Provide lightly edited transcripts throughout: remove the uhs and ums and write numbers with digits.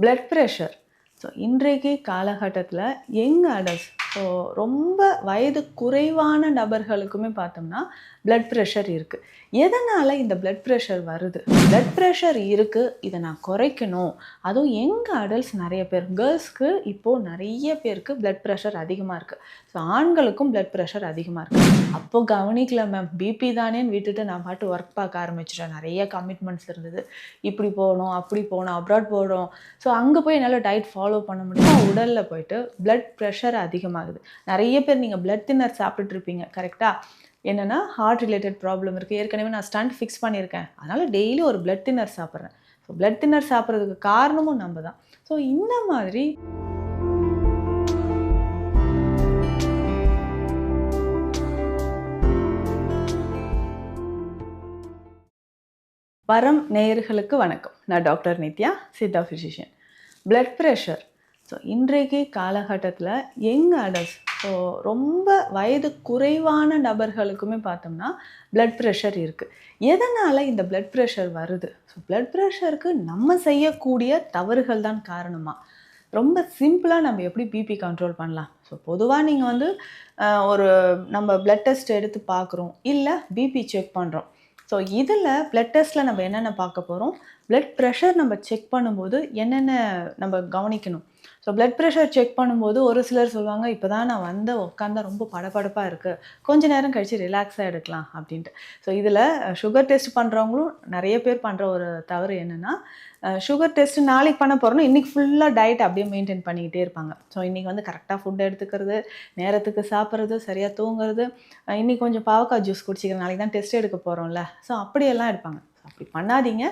blood pressure. So இன்றைக்கு காலகட்டத்தில் young adults, so ரொம்ப வயது குறைவான நபர்களுக்குமே பார்த்தோம்னா blood pressure இருக்குது. எதனால் இந்த blood pressure வருது? blood pressure இருக்குது, இதை நான் குறைக்கணும். அதுவும் யங் அடல்ட்ஸ் நிறைய பேர், கேர்ள்ஸ்க்கு இப்போது நிறைய பேருக்கு blood pressure அதிகமாக இருக்குது. ஸோ ஆண்களுக்கும் blood pressure அதிகமாக இருக்குது. அப்போது கவனிக்கல மேம், பிபி தானேன்னு விட்டுட்டு நான் பாட்டு ஒர்க் பார்க்க ஆரம்பிச்சிட்டேன். நிறைய கமிட்மெண்ட்ஸ் இருந்தது. இப்படி போகணும், அப்படி போகணும், அப்ராட் போகணும். ஸோ அங்கே போய் என்னால் டயட் ஃபாலோ பண்ண முடியும். உடலில் போயிட்டு blood pressure அதிகமாகுது. நிறைய பேர் நீங்கள் blood thinner சாப்பிட்டுட்ருப்பீங்க, கரெக்டாக? என்னென்னா ஹார்ட் ரிலேட்டட் ப்ராப்ளம் இருக்குது, ஏற்கனவே நான் ஸ்டண்ட் ஃபிக்ஸ் பண்ணியிருக்கேன், அதனால் டெய்லி ஒரு blood thinner சாப்பிட்றேன். ஸோ blood thinner சாப்பிட்றதுக்கு காரணமும் நம்ம தான். ஸோ இந்த மாதிரி வரம் நேயர்களுக்கு வணக்கம். நான் doctor Nithya, Siddha physician. blood pressure. So இன்றைக்கு காலகட்டத்தில் யங் அடல்ட்ஸ், ஸோ ரொம்ப வயது குறைவான நபர்களுக்குமே பார்த்தோம்னா blood pressure இருக்குது. எதனால் இந்த blood pressure வருது? ஸோ blood pressureக்கு நம்ம செய்யக்கூடிய தவறுகள் தான் காரணமாக. ரொம்ப சிம்பிளாக நம்ம எப்படி பிபி கண்ட்ரோல் பண்ணலாம்? ஸோ பொதுவாக நீங்கள் ஒரு நம்ம blood டெஸ்ட் எடுத்து பார்க்குறோம், இல்லை பிபி செக் பண்ணுறோம். ஸோ இதில் blood டெஸ்ட்டில் நம்ம என்னென்ன பார்க்க போகிறோம், blood pressure நம்ம செக் பண்ணும்போது என்னென்ன நம்ம கவனிக்கணும். ஸோ blood pressure செக் பண்ணும்போது ஒரு சிலர் சொல்லுவாங்க, இப்போ தான் நான் உட்காந்தா ரொம்ப படபடப்பாக இருக்குது, கொஞ்ச நேரம் கழித்து ரிலாக்ஸாக எடுக்கலாம் அப்படின்ட்டு. ஸோ இதில் சுகர் டெஸ்ட் பண்ணுறவங்களும் நிறைய பேர் பண்ணுற ஒரு தவறு என்னென்னா, சுகர் டெஸ்ட்டு நாளைக்கு பண்ண போகிறோன்னா இன்றைக்கி ஃபுல்லாக டயட் அப்படியே மெயின்டைன் பண்ணிக்கிட்டே இருப்பாங்க. ஸோ இன்றைக்கி கரெக்டாக ஃபுட் எடுத்துக்கிறது, நேரத்துக்கு சாப்பிட்றது, சரியாக தூங்குறது, இன்றைக்கி கொஞ்சம் பாவக்காய் ஜூஸ் குடிச்சிக்கிறேன், நாளைக்கு தான் டெஸ்ட் எடுக்க போகிறோம்ல, ஸோ அப்படியெல்லாம் எடுப்பாங்க. அப்படி பண்ணாதீங்க.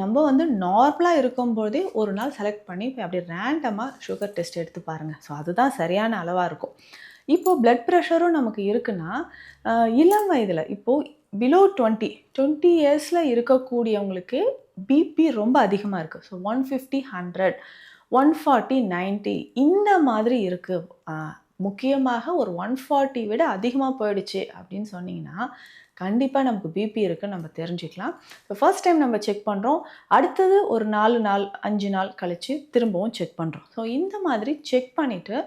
நம்ம நார்மலாக இருக்கும்போதே ஒரு நாள் செலக்ட் பண்ணி இப்போ அப்படியே ரேண்டமாக சுகர் டெஸ்ட் எடுத்து பாருங்கள். ஸோ அதுதான் சரியான அளவாக இருக்கும். இப்போது பிளட் ப்ரெஷரும் நமக்கு இருக்குன்னா, இளம் வயதில் இப்போது பிலோ 20 இயர்ஸில் இருக்கக்கூடியவங்களுக்கு பிபி ரொம்ப அதிகமாக இருக்குது. ஸோ 150, 100, 140, 90 இந்த மாதிரி இருக்குது. முக்கியமாக ஒரு 140 விட அதிகமாக போயிடுச்சு அப்படின்னு சொன்னிங்கன்னா கண்டிப்பாக நமக்கு பிபி இருக்குன்னு நம்ம தெரிஞ்சுக்கலாம். ஸோ ஃபர்ஸ்ட் டைம் நம்ம செக் பண்ணுறோம், அடுத்தது ஒரு 4 நாள் 5 நாள் கழித்து திரும்பவும் செக் பண்ணுறோம். ஸோ இந்த மாதிரி செக் பண்ணிவிட்டு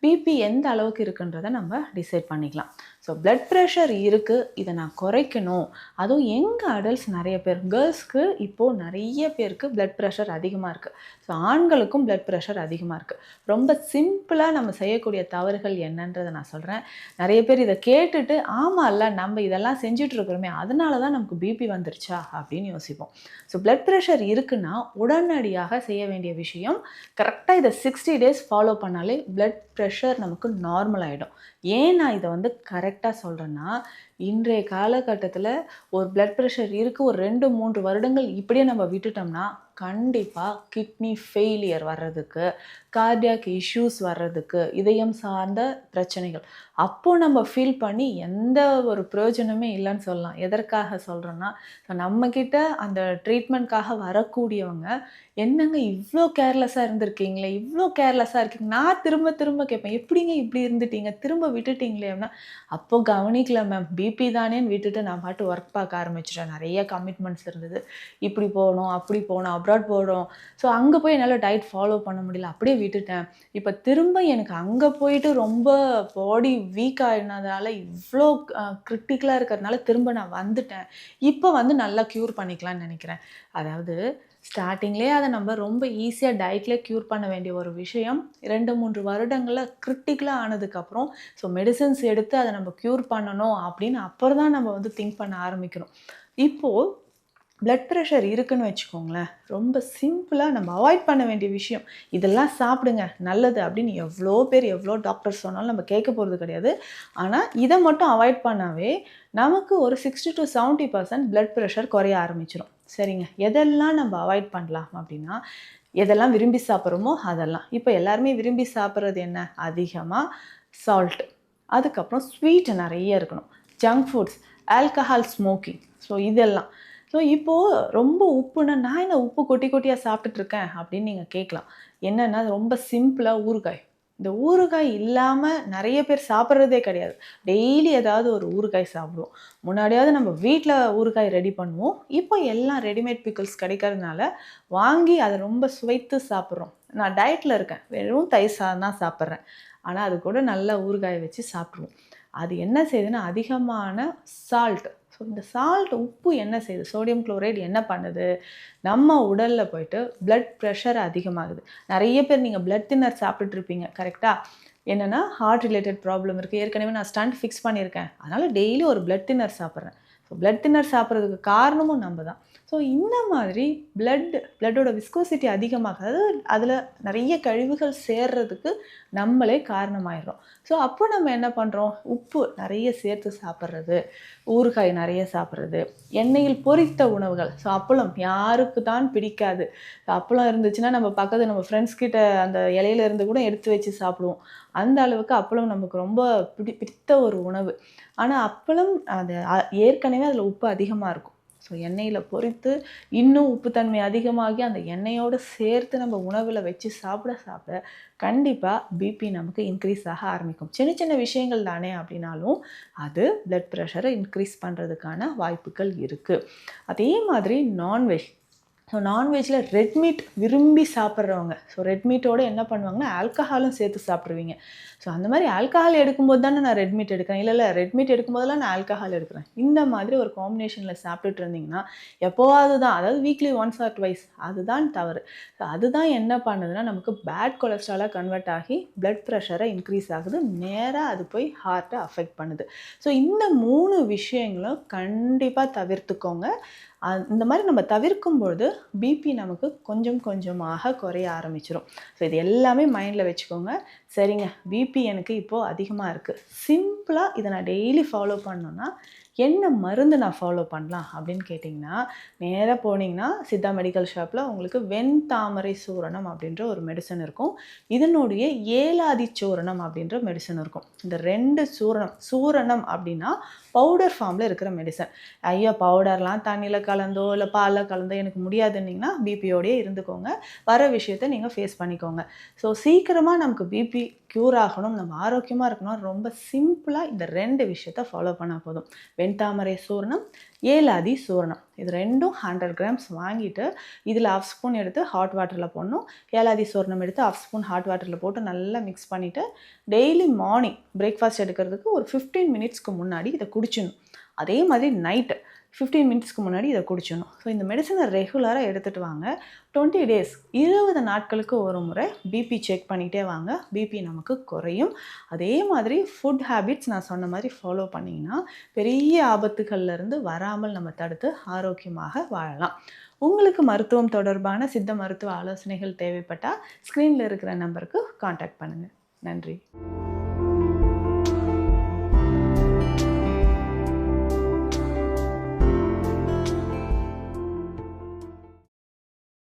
பிபி எந்த அளவுக்கு இருக்குன்றதை நம்ம டிசைட் பண்ணிக்கலாம். ஸோ blood pressure இருக்குது, இதை நான் குறைக்கணும். அதுவும் யங் அடல்ட்ஸ் நிறைய பேர், கேர்ள்ஸ்க்கு இப்போது நிறைய பேருக்கு blood pressure அதிகமாக இருக்குது. ஸோ ஆண்களுக்கும் blood pressure அதிகமாக இருக்குது. ரொம்ப சிம்பிளாக நம்ம செய்யக்கூடிய தவறுகள் என்னன்றதை நான் சொல்கிறேன். நிறைய பேர் இதை கேட்டுட்டு ஆமாம்ல நம்ம இதெல்லாம் செஞ்சிட்ருக்கிறோமே அதனால தான் நமக்கு பிபி வந்துருச்சா அப்படின்னு யோசிப்போம். ஸோ blood pressure இருக்குன்னா உடனடியாக செய்ய வேண்டிய விஷயம், கரெக்டாக இதை 60 days ஃபாலோ பண்ணாலே blood pressure நமக்கு நார்மல் ஆகிடும். ஏன் நான் இதை கரெக்டாக சொல்கிறேன்னா, இன்றைய காலகட்டத்தில் ஒரு blood pressure இருக்குது, ஒரு 2-3 வருடங்கள் இப்படியே நம்ம விட்டுட்டோம்னா கண்டிப்பாக கிட்னி ஃபெயிலியர் வர்றதுக்கு, கார்டியாக் இஷ்யூஸ் வர்றதுக்கு, இதயம் சார்ந்த பிரச்சனைகள் அப்போது நம்ம ஃபீல் பண்ணி எந்த ஒரு பிரயோஜனமே இல்லைன்னு சொல்லலாம். எதற்காக சொல்கிறேன்னா, நம்மக்கிட்ட அந்த ட்ரீட்மெண்ட்காக வரக்கூடியவங்க என்னங்க இவ்வளோ கேர்லெஸ்ஸாக இருந்திருக்கீங்களே, இவ்வளோ கேர்லெஸ்ஸாக இருக்கீங்க, நான் திரும்ப திரும்ப கேட்பேன், எப்படிங்க இப்படி இருந்துட்டீங்க, திரும்ப விட்டுட்டீங்களே அப்படின்னா, அப்போது கவனிக்கல மேம், பிபி தானேன்னு விட்டுட்டு நான் பாட்டு ஒர்க் பார்க்க ஆரம்பிச்சிட்டேன். நிறைய கமிட்மெண்ட்ஸ் இருந்தது, இப்படி போகணும், அப்படி போகணும், அப்ராட் போகணும். ஸோ அங்கே போய் என்னால் டயட் ஃபாலோ பண்ண முடியல, அப்படியே விட்டுட்டேன். இப்போ திரும்ப எனக்கு அங்கே போயிட்டு ரொம்ப பாடி வீக் ஆகினதால, இவ்வளோ கிரிட்டிக்கலாக இருக்கிறதுனால திரும்ப நான் வந்துட்டேன். இப்போ நல்லா க்யூர் பண்ணிக்கலாம்னு நினைக்கிறேன். அதாவது ஸ்டார்டிங்லேயே அதை நம்ம ரொம்ப ஈஸியாக டயட்லேயே க்யூர் பண்ண வேண்டிய ஒரு விஷயம் 2-3 வருடங்களில் கிரிட்டிக்கலாக ஆனதுக்கப்புறம் ஸோ மெடிசன்ஸ் எடுத்து அதை நம்ம க்யூர் பண்ணணும் அப்படின்னு அப்புறம் தான் நம்ம திங்க் பண்ண ஆரம்பிக்கணும். இப்போது blood pressure இருக்குன்னு வச்சுக்கோங்களேன், ரொம்ப சிம்பிளாக நம்ம அவாய்ட் பண்ண வேண்டிய விஷயம், இதெல்லாம் சாப்பிடுங்க நல்லது அப்படின்னு எவ்வளோ பேர் எவ்வளோ டாக்டர்ஸ் சொன்னாலும் நம்ம கேட்க போகிறது கிடையாது. ஆனால் இதை மட்டும் அவாய்ட் பண்ணாவே நமக்கு ஒரு 60 to 70% blood pressure குறைய ஆரம்பிச்சிடும். சரிங்க, எதெல்லாம் நம்ம அவாய்ட் பண்ணலாம் அப்படின்னா, எதெல்லாம் விரும்பி சாப்பிட்றோமோ அதெல்லாம். இப்போ எல்லாருமே விரும்பி சாப்பிட்றது என்ன, அதிகமாக சால்ட், அதுக்கப்புறம் ஸ்வீட் நிறைய இருக்கணும், junk foods, alcohol, smoking. So இதெல்லாம். ஸோ இப்போது ரொம்ப உப்புன்னா, நான் உப்பு கொட்டியாக சாப்பிட்டுட்ருக்கேன் அப்படின்னு நீங்கள் கேட்கலாம். என்னென்னா ரொம்ப சிம்பிளாக ஊறுகாய், இந்த ஊறுகாய் இல்லாமல் நிறைய பேர் சாப்பிட்றதே கிடையாது. டெய்லி ஏதாவது ஒரு ஊறுகாய் சாப்பிடுவோம். முன்னாடியாவது நம்ம வீட்டில் ஊறுகாய் ரெடி பண்ணுவோம். இப்போ எல்லாம் ரெடிமேட் பிக்கிள்ஸ் கிடைக்கிறதுனால வாங்கி அதை ரொம்ப சுவைத்து சாப்பிட்றோம். நான் டயட்டில் இருக்கேன், வெறும் தயிர் சாதம் தான் சாப்பிட்றேன், ஆனால் அது கூட நல்லா ஊறுகாய் வச்சு சாப்பிட்ருவோம். அது என்ன செய்யுதுன்னா அதிகமான சால்ட். ஸோ இந்த சால்ட், உப்பு என்ன செய்யுது, சோடியம் குளோரைடு என்ன பண்ணுது, நம்ம உடலில் போயிட்டு பிளட் ப்ரெஷர் அதிகமாகுது. நிறைய பேர் நீங்கள் பிளட் தின்னர் சாப்பிட்டுட்ருப்பீங்க, கரெக்டாக? என்னென்னா ஹார்ட் ரிலேட்டட் ப்ராப்ளம் இருக்குது, ஏற்கனவே நான் ஸ்டண்ட் ஃபிக்ஸ் பண்ணியிருக்கேன், அதனால் டெய்லி ஒரு பிளட் தின்னர் சாப்பிட்றேன். ஸோ பிளட் தின்னர் சாப்பிட்றதுக்கு காரணமும் நம்ம தான். ஸோ இந்த மாதிரி பிளட்டோட விஸ்கோசிட்டி அதிகமாக, அதாவது அதில் நிறைய கழிவுகள் சேர்றதுக்கு நம்மளே காரணமாயிடுறோம். ஸோ அப்போ நம்ம என்ன பண்ணுறோம், உப்பு நிறைய சேர்த்து சாப்பிட்றது, ஊறுகாய் நிறைய சாப்பிட்றது, எண்ணெயில் பொரித்த உணவுகள். ஸோ அப்பளம் யாருக்கு தான் பிடிக்காது. அப்பளம் இருந்துச்சுன்னா நம்ம பக்கத்து நம்ம ஃப்ரெண்ட்ஸ் கிட்ட அந்த இலையில இருந்து கூட எடுத்து வச்சு சாப்பிடுவோம். அந்த அளவுக்கு அப்பளம் நமக்கு ரொம்ப பிடித்த ஒரு உணவு. ஆனால் அப்பளம் அது ஏற்கனவே அதில் உப்பு அதிகமாக இருக்கும். ஸோ எண்ணெயில் பொரித்து இன்னும் உப்புத்தன்மை அதிகமாகி அந்த எண்ணெயோடு சேர்த்து நம்ம உணவில் வச்சு சாப்பிட சாப்பிட கண்டிப்பாக பிபி நமக்கு இன்க்ரீஸ் ஆக ஆரம்பிக்கும். சின்ன சின்ன விஷயங்கள் தானே அப்படின்னாலும் அது பிளட் ப்ரெஷரை இன்க்ரீஸ் பண்ணுறதுக்கான வாய்ப்புகள் இருக்குது. அதே மாதிரி நான்வெஜ். ஸோ நான்வெஜ்ஜில் ரெட் மீட் விரும்பி சாப்பிட்றவங்க, ஸோ ரெட் மீட்டோடு என்ன பண்ணுவாங்கன்னா ஆல்கஹாலும் சேர்த்து சாப்பிட்ருவீங்க. ஸோ அந்த மாதிரி ஆல்கஹால் எடுக்கும்போது தானே நான் ரெட் மீட் எடுக்கிறேன், இல்லை ரெட் மீட் எடுக்கும்போதெல்லாம் நான் ஆல்கஹால் எடுக்கிறேன், இந்த மாதிரி ஒரு காம்பினேஷனில் சாப்பிட்டுட்டு இருந்தீங்கன்னா எப்போவாது தான், அதாவது வீக்லி ஒன்ஸ் ஆர் ட்வைஸ், அதுதான் தவறு. ஸோ அதுதான் என்ன பண்ணுதுன்னா நமக்கு பேட் கொலஸ்ட்ராலாக கன்வெர்ட் ஆகி பிளட் ப்ரெஷரை இன்க்ரீஸ் ஆகுது, நேராக அது போய் ஹார்ட்டை அஃபெக்ட் பண்ணுது. ஸோ இந்த 3 விஷயங்களும் கண்டிப்பாக தவிர்த்துக்கோங்க. இந்த மாதிரி நம்ம தவிர்க்கும்பொழுது பிபி நமக்கு கொஞ்சம் கொஞ்சமாக குறைய ஆரம்பிச்சிடும். ஸோ இது எல்லாமே மைண்டில் வச்சுக்கோங்க. சரிங்க, பிபி எனக்கு இப்போது அதிகமாக இருக்குது, சிம்பிளாக இதை நான் டெய்லி ஃபாலோ பண்ணணுன்னா என்ன மருந்து நான் ஃபாலோ பண்ணலாம் அப்படின்னு கேட்டிங்கன்னா, நேராக போனீங்கன்னா சித்தா மெடிக்கல் ஷாப்பில் உங்களுக்கு வெண்தாமரை சூரணம் அப்படின்ற ஒரு மெடிசன் இருக்கும். இதனுடைய ஏலாதி சூரணம் அப்படின்ற மெடிசன் இருக்கும். இந்த 2 சூரணம் அப்படின்னா பவுடர் ஃபார்மில் இருக்கிற மெடிசன். ஐயா பவுடர்லாம் தண்ணியில் கலந்தோ இல்லை பாலில் கலந்தோ எனக்கு முடியாதுன்னிங்கன்னா பிபியோடையே இருந்துக்கோங்க, வர விஷயத்தை நீங்கள் ஃபேஸ் பண்ணிக்கோங்க. ஸோ சீக்கிரமாக நமக்கு பிபி க்யூர் ஆகணும், நம்ம ஆரோக்கியமாக இருக்கணும், ரொம்ப சிம்பிளாக இந்த 2 விஷயத்தை ஃபாலோ பண்ணால் போதும். வெண்தாமரை சூரணம், ஏலாதி சூரணம், இது 2ம் 100 கிராம்ஸ் வாங்கிட்டு இதில் 1/2 ஸ்பூன் எடுத்து ஹாட் வாட்டரில் போடணும். ஏலாதி சூரணம் எடுத்து 1/2 ஸ்பூன் ஹாட் வாட்டரில் போட்டு நல்லா மிக்ஸ் பண்ணிவிட்டு டெய்லி மார்னிங் பிரேக்ஃபாஸ்ட் எடுக்கிறதுக்கு ஒரு 15 மினிட்ஸ்க்கு முன்னாடி இதை குடிச்சிடணும். அதே மாதிரி நைட்டு 15 மினிட்ஸ்க்கு முன்னாடி இதை குடிச்சிடணும். ஸோ இந்த மெடிசனை ரெகுலராக எடுத்துகிட்டு வாங்க. 20 டேஸ் 20 நாட்களுக்கு ஒரு முறை பிபி செக் பண்ணிகிட்டே வாங்க, பிபி நமக்கு குறையும். அதே மாதிரி ஃபுட் ஹேபிட்ஸ் நான் சொன்ன மாதிரி ஃபாலோ பண்ணிங்கன்னா பெரிய ஆபத்துகள்லேருந்து வராமல் நம்ம தடுத்து ஆரோக்கியமாக வாழலாம். உங்களுக்கு மருத்துவம் தொடர்பான சித்த மருத்துவ ஆலோசனைகள் தேவைப்பட்டால் ஸ்க்ரீனில் இருக்கிற நம்பருக்கு காண்டாக்ட் பண்ணுங்கள். நன்றி.